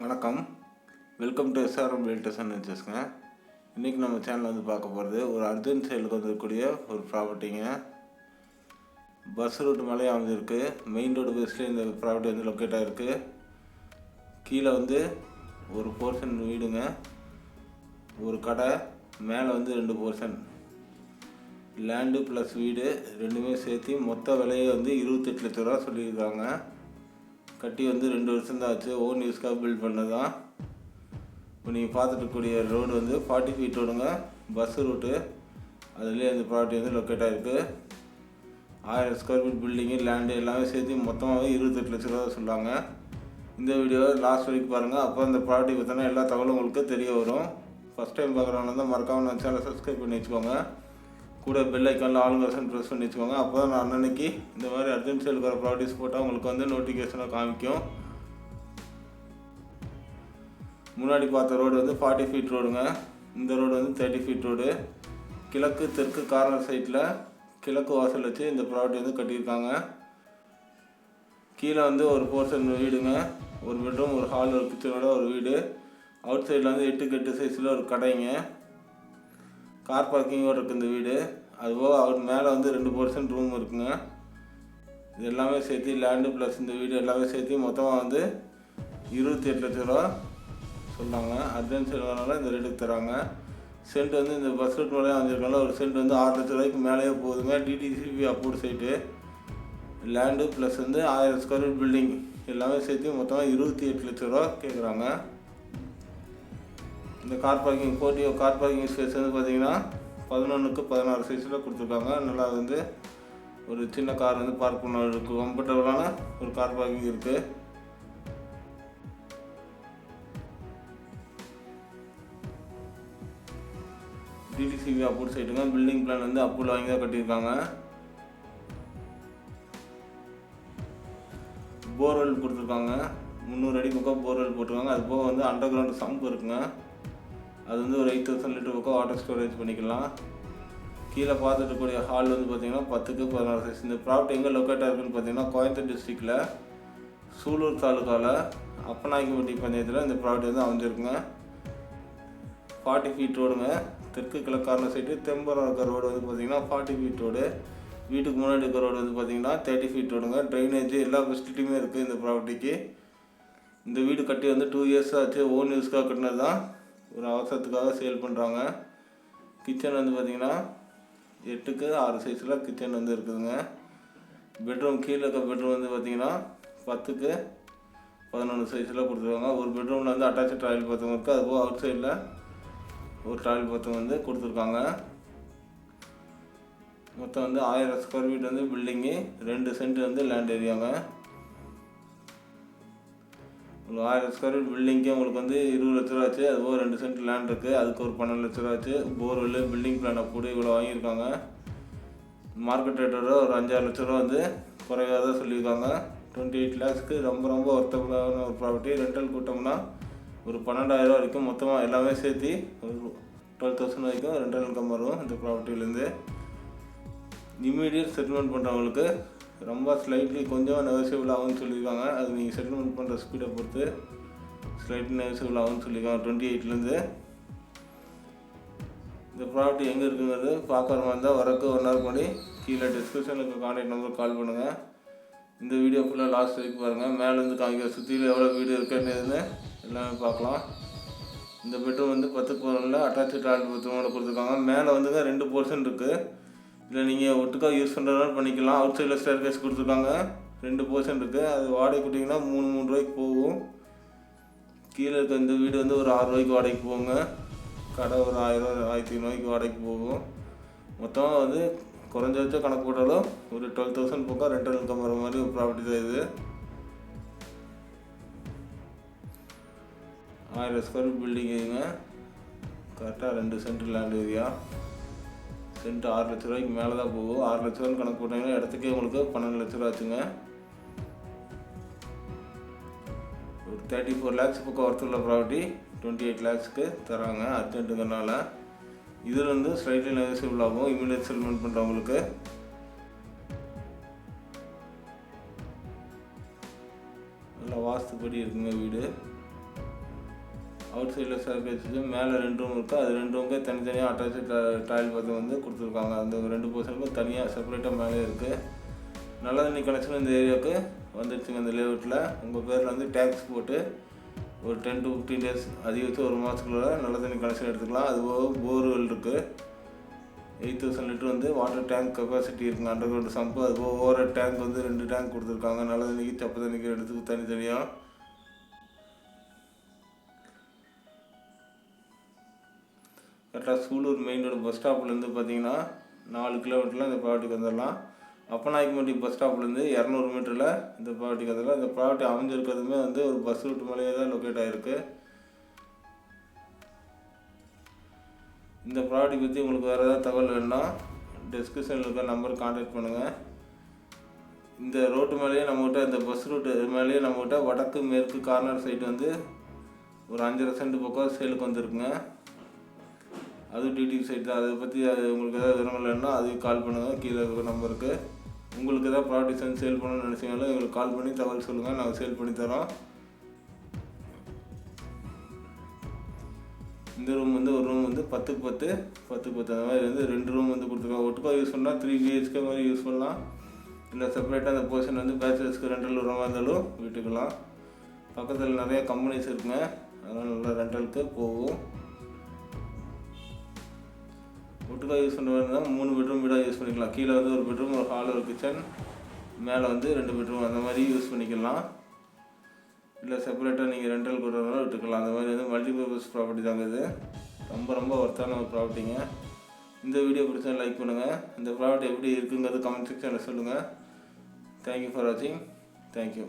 வணக்கம். Welcome to SRM realtors and வெஞ்சர்ஸ்ங்க. இன்றைக்கி நம்ம சேனலில் வந்து பார்க்க போகிறது ஒரு அர்ஜென்ட் சேலுக்கு வந்துருக்கக்கூடிய ஒரு ப்ராப்பர்ட்டிங்க. பஸ் ரூட் மேலேயே அமைஞ்சிருக்கு. மெயின் ரோடு பேஸ்லேயே இந்த ப்ராப்பர்ட்டி வந்து லொக்கேட் ஆகிருக்கு. கீழே வந்து ஒரு போர்ஷன் வீடுங்க, ஒரு கடை, மேலே வந்து 2 போர்ஷன் லேண்டு ப்ளஸ் வீடு ரெண்டுமே சேர்த்து மொத்த விலையை வந்து 28 லட்ச ரூபா சொல்லியிருக்காங்க. கட்டி வந்து 2 வருஷம் தான் ஆச்சு. ஓன் யூஸ்க்காக பில்ட் பண்ணது தான். இப்போ நீங்கள் பார்த்துட்டுக்கூடிய ரோடு வந்து 40 ஃபீட் ரோடுங்க, பஸ் ரூட்டு. அதுலேயே அந்த ப்ராப்பர்ட்டி வந்து லொக்கேட் ஆகிருக்கு. 1000 ஸ்கொயர் ஃபீட் பில்டிங்கு, லேண்டு எல்லாமே சேர்த்து மொத்தமாகவே 28 லட்ச ரூபா சொல்லாங்க. இந்த வீடியோவை லாஸ்ட் வரைக்கும் பாருங்கள். அப்போ அந்த ப்ராப்பர்ட்டி பற்றின எல்லா தகவலும் உங்களுக்கு தெரிய வரும். ஃபஸ்ட் டைம் பார்க்குறவங்க தான் மறக்காமல் நம்ம சேனலை சப்ஸ்கிரைப் பண்ணி வச்சுக்கோங்க. கூட பெல் ஐக்கானில் ஆல் வெர்ஷன் ப்ரெஸ் பண்ணி வச்சுக்கோங்க. அப்போ தான் நான் அன்னன்னைக்கு இந்த மாதிரி அர்ஜென்ட் சேலுக்கு வர ப்ராப்பர்ட்டிஸ் போட்டால் உங்களுக்கு வந்து நோட்டிஃபிகேஷனாக காமிக்கும். முன்னாடி பார்த்த ரோடு வந்து 40 ஃபீட் ரோடுங்க. இந்த ரோடு வந்து 30 ஃபீட் ரோடு. கிழக்கு தெற்கு கார்னர் சைட்டில் கிழக்கு வாசல் வச்சு இந்த ப்ராப்பர்ட்டி வந்து கட்டியிருக்காங்க. கீழே வந்து ஒரு போர்ஷன் வீடுங்க, ஒரு பெட்ரூம், ஒரு ஹால், ஒரு கிச்சனோட ஒரு வீடு. அவுட் சைடில் வந்து 8x8 சைஸில் ஒரு கடைங்க, கார் பார்க்கிங்கோடு இருக்குது இந்த வீடு. அதுபோக அவர் மேலே வந்து 2 போர்ஷன் ரூம் இருக்குங்க. இது எல்லாமே சேர்த்து லேண்டு ப்ளஸ் இந்த வீடு எல்லாமே சேர்த்து மொத்தமாக வந்து 28 லட்ச ரூபா சொன்னாங்க. அர்ஜென்ட் செலவுனால இந்த ரேட்டுக்கு தராங்க. சென்ட் வந்து இந்த பஸ் ரூட் மேலே அமைஞ்சிருக்கனால ஒரு சென்ட் வந்து 6 லட்ச ரூபாய்க்கு மேலேயே போகுதுங்க. DTCP approved site. Land plus வந்து 1000 ஸ்கொயர் ஃபீட் பில்டிங் எல்லாமே சேர்த்து மொத்தமாக 28 லட்ச ரூபா கேட்குறாங்க. இந்த car parking portico car parking space வந்து பார்த்திங்கன்னா 11x16 சைஸில் கொடுத்துருக்காங்க. நல்லா வந்து ஒரு சின்ன கார் வந்து பார்க் பண்ண இருக்குது. கம்ஃபர்டபுளான ஒரு கார் பார்க்கிங் இருக்குது. டிடிசிபி அப்ரூவ்ட் சைட்டுங்க. பில்டிங் பிளான் வந்து அப்ரூவல் வாங்கி தான் கட்டியிருக்காங்க. போர்வெல் கொடுத்துருக்காங்க. 300 அடி பக்கம் போர்வெல் போட்டிருக்காங்க. அது போக வந்து அண்டர் கிரவுண்ட் சம்ப் இருக்குங்க. அது வந்து ஒரு 8000 லிட்டர் பக்கம் வாட்டர் ஸ்டோரேஜ் பண்ணிக்கலாம். கீழே பார்த்துட்டு கூடிய ஹால் வந்து பார்த்திங்கன்னா 10x16 சைஸ். இந்த ப்ராப்பர்ட்டி எங்கே லொக்கேட் ஆகிருக்குன்னு பார்த்தீங்கன்னா கோயம்புத்தூர் டிஸ்ட்ரிக்டில் சூலூர் தாலுக்காவில் அப்பநாயக்கம்பட்டி பஞ்சாயத்தில் இந்த ப்ராப்பர்ட்டி வந்து அமைஞ்சிருக்குங்க. 40 ஃபீட் ரோடுங்க. தெற்கு கிழக்கான சைட்டு தெம்பரம் இருக்கிற ரோடு வந்து பார்த்திங்கன்னா 40 ஃபீட் ரோடு. வீட்டுக்கு முன்னாடி இருக்கிற ரோடு வந்து பார்த்திங்கன்னா 30 ஃபீட் ரோடுங்க. ட்ரைனேஜ் எல்லா ஃபெசிலிட்டியுமே இருக்குது இந்த ப்ராப்பர்ட்டிக்கு. இந்த வீடு கட்டி வந்து 2 இயர்ஸ் ஆச்சு. ஓன் யூஸ்க்காக கட்டினது தான். ஒரு அவசரத்துக்காக சேல் பண்ணுறாங்க. கிச்சன் வந்து பார்த்திங்கன்னா 8x6 சைஸில் கிச்சன் வந்து இருக்குதுங்க. பெட்ரூம் கீழே இருக்க பெட்ரூம் வந்து பார்த்திங்கன்னா 10x11 சைஸில் கொடுத்துருக்காங்க. ஒரு பெட்ரூமில் வந்து அட்டாச்சு டாய்லெட் பாத்ரூம் இருக்குது. அதுபோல் அவுட் சைடில் ஒரு டாய்லெட் பாத்ரூம் வந்து கொடுத்துருக்காங்க. மொத்தம் வந்து 1000 ஸ்கொயர் ஃபீட் வந்து பில்டிங்கு, 2 சென்ட் வந்து லேண்ட் ஏரியாங்க. ஒரு 1000 ஸ்கொயர் ஃபீட் பில்டிங்கே உங்களுக்கு வந்து 20 லட்ச ரூபா ஆச்சு. அதுபோக 2 சென்ட் லேண்ட் இருக்குது, அதுக்கு ஒரு 12 லட்ச ரூபா ஆச்சு. போர்வெல் பில்டிங் பிளானை கூட இவ்வளோ வாங்கியிருக்காங்க. மார்க்கெட் ரேட்டோட ஒரு 5-6 லட்ச ரூபா வந்து குறைவாக தான் சொல்லியிருக்காங்க. 28 லேக்ஸ்க்கு ரொம்ப ஒர்த்தபுளான ஒரு ப்ராப்பர்ட்டி. ரெண்டல் கூட்டம்னா ஒரு 12,000 வரைக்கும் மொத்தமாக எல்லாமே சேர்த்து ஒரு 12,000 வரைக்கும் ரெண்டல் இன்கம் வரும் இந்த ப்ராப்பர்ட்டிலேருந்து. இம்மீடியட் செட்டில்மெண்ட் பண்ணுறவங்களுக்கு ரொம்ப ஸ்லைட்லி கொஞ்சம் நெகோசியபிள் ஆகும்னு சொல்லியிருக்காங்க. அது நீங்கள் செட்டில்மெண்ட் பண்ணுற ஸ்பீடை பொறுத்து ஸ்லைட்லி நெகோசியபிள் ஆகும்னு சொல்லியிருக்காங்க 28லேருந்து. இந்த ப்ராப்பர்ட்டி எங்கே இருக்குங்கிறது பார்க்குற மாதிரி இருந்தால் வரக்கு 1 ஹவர் முன்னாடி கீழே டிஸ்கிரிப்ஷனுக்கு கான்டாக்ட் நம்பர் கால் பண்ணுங்கள். இந்த வீடியோ ஃபுல்லாக லாஸ்ட் வரைக்கும் பாருங்கள். மேலேருந்து காமிக்கிற சுற்றியில் எவ்வளோ வீடு இருக்குன்னு எல்லாமே பார்க்கலாம். இந்த பெட்ரூம் வந்து 10x11 அட்டாச்சு டாய்லெட் பாத்ரூமோட கொடுத்துருக்காங்க. மேலே வந்துங்க 2 போர்ஷன் இருக்குது. இல்லை நீங்கள் ஒட்டுக்காக யூஸ் பண்ணுறதுனால பண்ணிக்கலாம். அவுட் சைடில் ஸ்டேர் கேஸ் கொடுத்துருக்காங்க. 2 போர்ஷன் இருக்குது. அது வாடகை கொடுத்தீங்கன்னா 3 ரூபாய்க்கு போகும். கீழே இருக்க இந்த வீடு வந்து ஒரு 6 ரூபாய்க்கு வாடகைக்கு போகுங்க. கடை ஒரு 1000 1500 ரூபாய்க்கு வாடகைக்கு போகும். மொத்தமாக வந்து குறைஞ்சபட்சம் கணக்கு போட்டாலும் ஒரு 12,000 பக்கம் ரெண்டல் இன்கம் வர மாதிரி ஒரு ப்ராப்பர்ட்டி தான் இது. 1000 ஸ்கொயர் ஃபீட் பில்டிங்குங்க. கரெக்டாக 2 சென்ட் லேண்ட் ஏரியா. சென்ட் 6 லட்ச ரூபாய்க்கு மேலே தான் போகும். 6 லட்ச ரூபான்னு கணக்கு போட்டிங்கன்னா இடத்துக்கே உங்களுக்கு 12 லட்ச ரூபா ஆச்சுங்க. ஒரு 34 லேக்ஸ் பக்கம் ஒர்த்துள்ள ப்ராப்பர்ட்டி 28 லேக்ஸ்க்கு தராங்க அர்ஜென்ட்டுங்கிறனால. இதில் வந்து ஸ்லைட்லி நெகோசியபிள் ஆகும் இமீடியட் செட்டில்மெண்ட் பண்ணுறவங்களுக்கு. நல்லா வாஸ்துப்படி இருக்குங்க வீடு. அவுட் சைடில் ஸ்டேர்கேஸ் மேலே 2 ரூம் இருக்குது. அது 2 ரூமுக்கு தனித்தனியாக அட்டாச்சு டாய்லெட் பாத்ரூம் வந்து கொடுத்துருக்காங்க. அந்த 2 போர்ஷனுக்கும் தனியாக செப்பரேட்டாக மேலே இருக்குது. நல்ல தண்ணி கனெக்ஷன் இந்த ஏரியாவுக்கு வந்துடுச்சுங்க. இந்த லேஅவுட்டில் உங்கள் பேரில் வந்து டேக்ஸ் போட்டு ஒரு 10 to 15 days அதிகபட்சம் ஒரு மாதத்துக்குள்ள நல்ல தண்ணி கனெக்ஷன் எடுத்துக்கலாம். அது போர்வெல் இருக்குது. 8000 லிட்டர் வந்து வாட்டர் டேங்க் கெப்பாசிட்டி இருக்குங்க. அண்டர் கிரவுண்ட் சம்பு. அது ஓவர் டேங்க் வந்து 2 டேங்க் கொடுத்துருக்காங்க. நல்ல தண்ணிக்கு சப்ப தண்ணிக்கு எடுத்து தனித்தனியாக. கரெக்டாக சூலூர் மெயின் ரோடு பஸ் ஸ்டாப்லேருந்து பார்த்தீங்கன்னா 4 கிலோமீட்டரில் இந்த ப்ராப்பர்ட்டிக்கு வந்துடலாம். அப்பநாயக்கம்பட்டி பஸ் ஸ்டாப்லேருந்து 200 மீட்டரில் இந்த ப்ராப்பர்ட்டிக்கு வந்துடலாம். இந்த ப்ராப்பர்ட்டி அமைஞ்சிருக்கிறதுமே வந்து ஒரு பஸ் ரூட் மேலேயே தான் லொக்கேட் ஆகிருக்கு. இந்த ப்ராப்பர்ட்டி பற்றி உங்களுக்கு வேறு ஏதாவது தகவல் வேணுன்னா டிஸ்கிரிப்ஷனில் இருக்க நம்பருக்கு கான்டாக்ட் பண்ணுங்கள். இந்த ரோட்டு மேலேயே நம்மகிட்ட இந்த பஸ் ரூட்டு மேலேயே நம்மகிட்ட வடக்கு மேற்கு கார்னர் சைடு வந்து ஒரு 5.5 சென்ட் பக்கம் சேலுக்கு வந்துருக்குங்க. அதுவும் டிடிவி சைட் தான். அதை பற்றி உங்களுக்கு ஏதாவது விவரங்கள் வேணுன்னா அதுக்கு கால் பண்ணுங்கள். கீழே இருக்கிற நம்பருக்கு. உங்களுக்கு ஏதாவது ப்ராப்பர்ட்டிஸ் வந்து சேல் பண்ணணும்னு நினச்சிங்கனாலும் எங்களுக்கு கால் பண்ணி தகவல் சொல்லுங்கள். நாங்கள் சேல் பண்ணி தரோம். இந்த ரூம் வந்து ஒரு ரூம் வந்து 10x10 10x10 அந்த மாதிரி வந்து 2 ரூம் வந்து கொடுத்துருக்காங்க. ஒட்டுக்கா யூஸ் பண்ணால் 3 BHK மாதிரி யூஸ் பண்ணலாம். இல்லை செப்பரேட்டாக அந்த போர்ஷன் வந்து பேச்சுலர்ஸ்க்கு ரெண்டல் விடுற மாதிரி இருந்தாலும் விட்டுக்கலாம். பக்கத்தில் நிறையா கம்பெனிஸ் இருக்குங்க. அதனால் நல்லா ரெண்டலுக்கு போகும். ஒட்டுக்கா யூஸ் பண்ணுற மாதிரி இருந்தால் 3 பெட்ரூம் வீடாக யூஸ் பண்ணிக்கலாம். கீழே வந்து ஒரு பெட்ரூம், ஒரு ஹால், ஒரு கிச்சன், மேலே வந்து 2 பெட்ரூம் அந்த மாதிரி யூஸ் பண்ணிக்கலாம். இல்லை செப்பரேட்டாக நீங்கள் ரெண்டல் கொடுறதுனால விட்டுக்கலாம். அந்த மாதிரி வந்து மல்டிபர்பஸ் ப்ராப்பர்ட்டி தாங்க இது. ரொம்ப ஒர்த்தான ஒரு ப்ராப்பர்ட்டிங்க. இந்த வீடியோ பிடிச்சா லைக் பண்ணுங்கள். இந்த ப்ராப்பர்ட்டி எப்படி இருக்குங்கிறது கமெண்ட் செக்ஷனில் சொல்லுங்கள். தேங்க்யூ ஃபார் வாட்சிங். தேங்க்யூ.